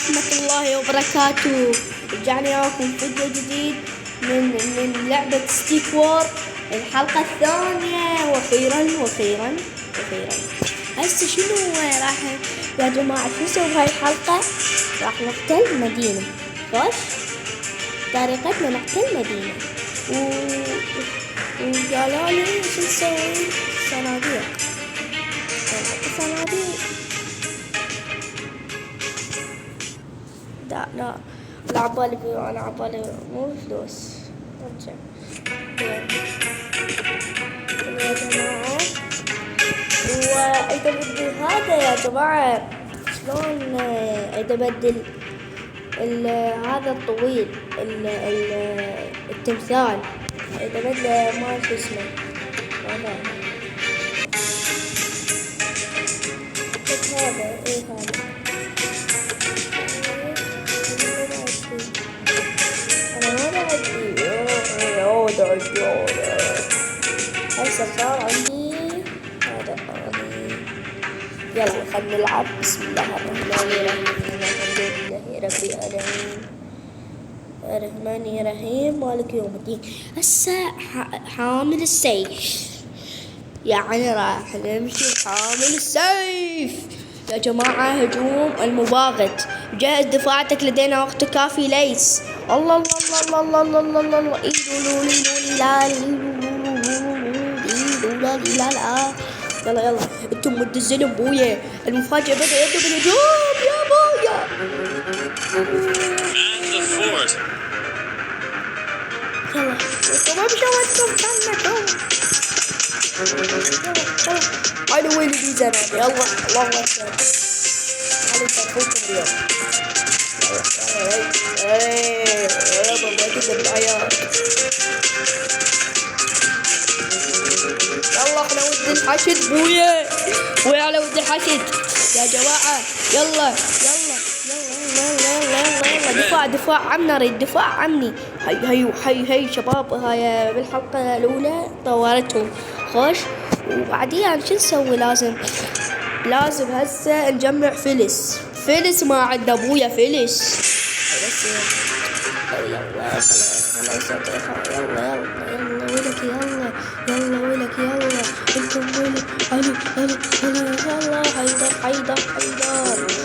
ورحمة الله وبركاته. رجعنا وياكم فيديو جديد من لعبة ستيك وور الحلقة الثانية. وأخيرا هسه شنو راح يا جماعة شو نسوي بهاي الحلقة؟ راح نقتل مدينة. خوش طريقتنا نقتل مدينة وقالوا لي شو نسوي؟ صناديق. لا عبالي انا عبالي مو فلوس. ارجع يا جماعة. واذا بدي هذا يا جماعة شلون اذا بدل هذا الطويل التمثال اذا بدله ما شو اسمه هذا ايه هذا هسه صار عندي هذا يلا خلينا نلعب. بسم الله الرحمن الرحيم. الحمد لله رب الرحمن الرحيم مالك يوم الدين. هسه حامل السيف يعني راح نمشي حامل السيف يا جماعة. هجوم المباغت. جهز دفاعتك لدينا وقت كافي ليس. الله الله الله الله الله الله الله الله يلا يلا انتم مدزلين بويا. المفاجأة بدأ يبدو بالهجوم يا بويا. يلا تمام شوتكم كلكم. هاي وين دي زنادي. يلا الله اكبر علي تفوتوا اليوم. يلا بابا كده بالعيار. يلا احنا ود الحشد بويا على ود الحشد يا جماعة. يلا دفاع عمنا. ريد دفاع عمني. هي شباب. هاي بالحلقة الأولى طورتهم خوش. وبعديها شو نسوي؟ لازم هسه نجمع فلس ما عند ابويا فلس. يلا ولك يلا انتم ولك. يلا حيدر يلا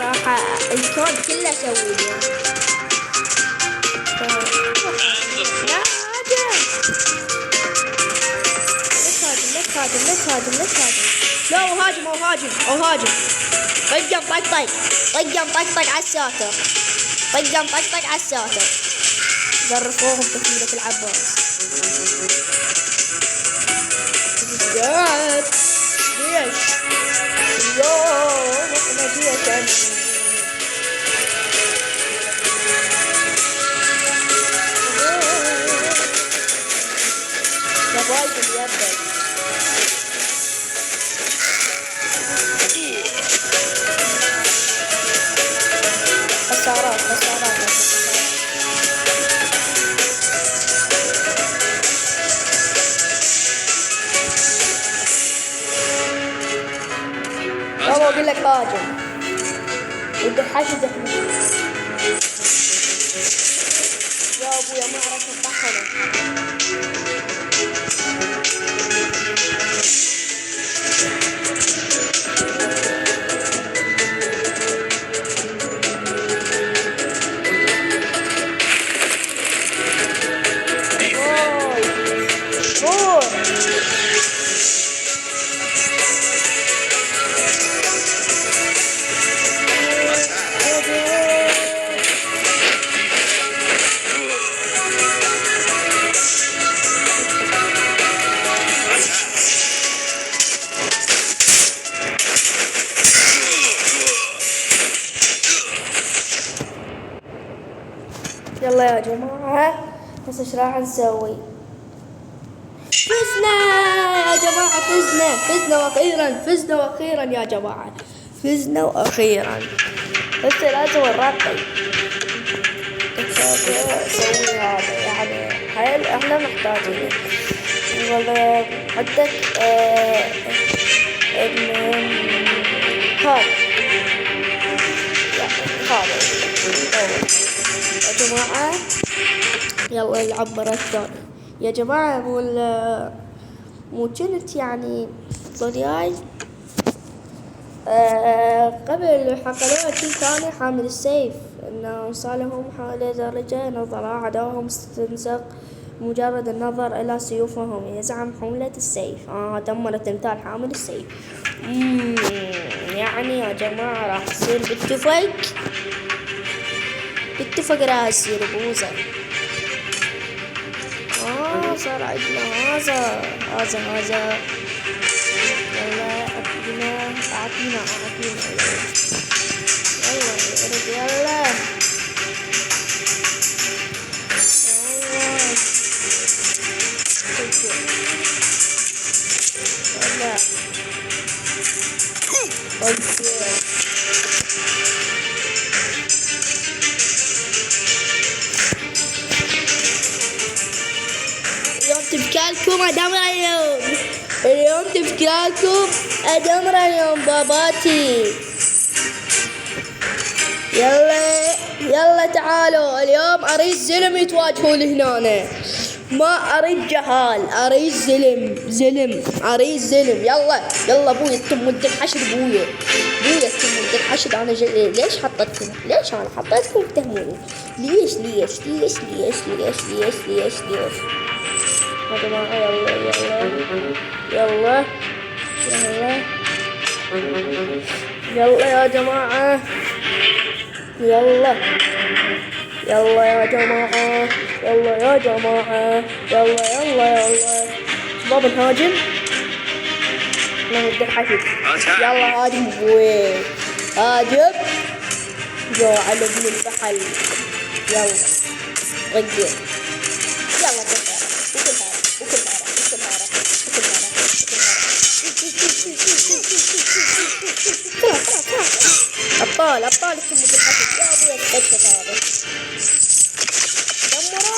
راح الكود كله اسوي له. لا هاجم. لا هاجم. طقم طقطق على الساتر. ظرفوهم تكملة العباس. ليش اليوم احنا جيتنا يا بايكم يا ابني. خسارات والله اقول لك هاجم ودي حشد يا ابويا ما اعرف اطحنه. يلا يا جماعة بس ايش راح نسوي؟ فزنا يا جماعة. فزنا واخيرا يا جماعة. بس لازم نرقي. اسوي هذا يعني احنا محتاجين والله عندك هذا يا جماعة، يلا نلعب مرة ثانية يا جماعة. مو كنت يعني ضلياي قبل الحفلات كنت أنا حامل السيف، إنه صالهم حوالي درجة نظر أعداهم استنزق مجرد النظر إلى سيوفهم يزعم حملة السيف. دمر تمثال حامل السيف. يعني يا جماعة راح يصير بالتفق راح يصير بوزة. صار عندنا هذا. يلا أعطينا يلا يا رب يلا. اليوم تفكالكم أدمر اليوم باباتي. يلا تعالوا اليوم أريد زلم يتواجهوا لهنا، ما أريد جهال، أريد زلم أريد زلم. يلا بويا تم ود الحشد، بويا تم ود الحشد. أنا ليش حطيتكم؟ ليش أنا حطيتكم تهموني؟ ليش يا جماعة؟ يلا يا جماعة، يلا شباب نهاجم. نهد الحشد. يلا هاجم بوي، هاجم جو على ابن الفحل. يلا رجل، يلا أبطال اسمه بالحشد. يا أبويا الحشد هذا دمره.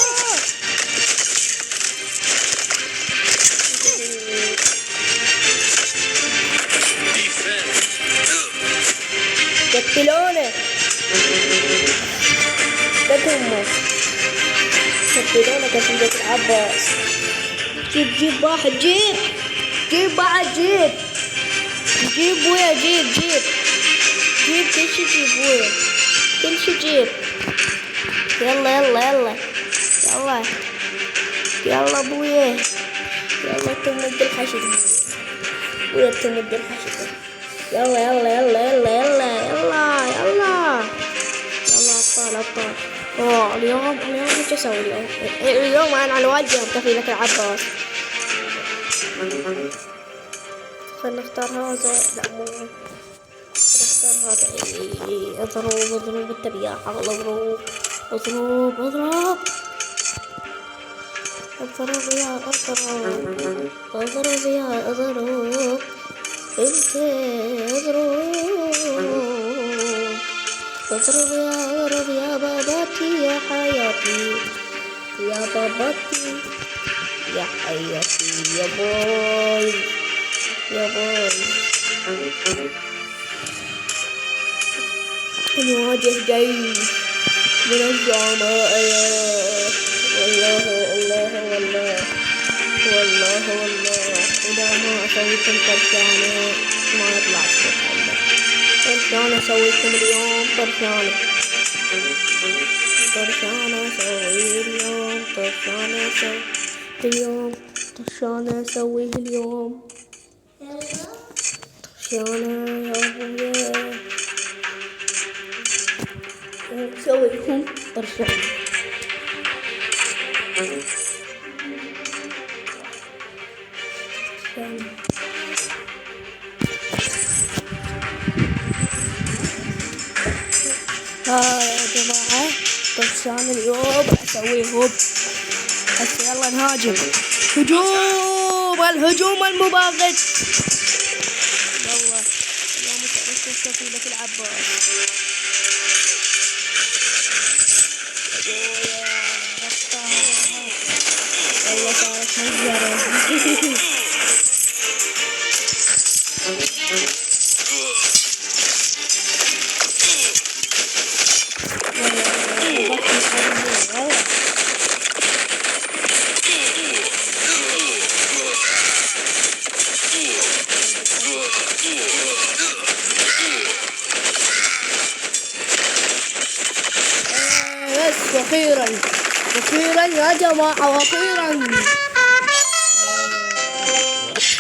قتلونه كسيدة العباس. جيب واحد، جيب بويا، جيب كل شي، جيب بويا كل شي جيب. يلا بويا، يلا تمد الحشد بويا، تمد الحشد. يلا أبطال. اليوم ايش اسوي اليوم انا على واجهة كفيلة العباس. خلنا نختار هذا. لا مو نختار هذا. اضرب التبياحة. اضرب اضرب يا باباتي يا حياتي، يا باباتي يا حياتي، يا بوي. نواجه جيش من الزعماء. والله إذا ما أسويكم طرشانة ما يطلع طرشانة. أسويكم اليوم طرشانة أسويه اليوم. طرشانة يا أبويا، أسويكم طرشانة. يا جماعة طرشان اليوم أسويه هوب. هسه يلا نهاجم. الهجوم المباغت. يلا اليوم متأسف كفيلة العباس. يلا صارت بس واخيرا يا جماعة، واخيرا.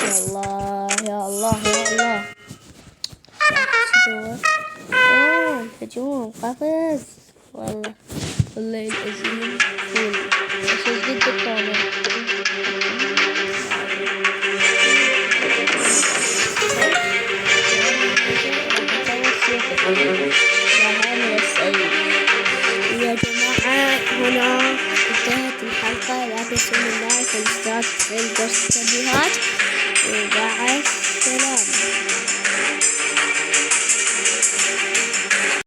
يا الله يا الله يا الله. هجوم قفز والله الأزيم فول أساس ضد الطاولة. يا جماعة هنا انتهت الحلقة، لا تنسوا اللايك والاشتراك في التنبيهات.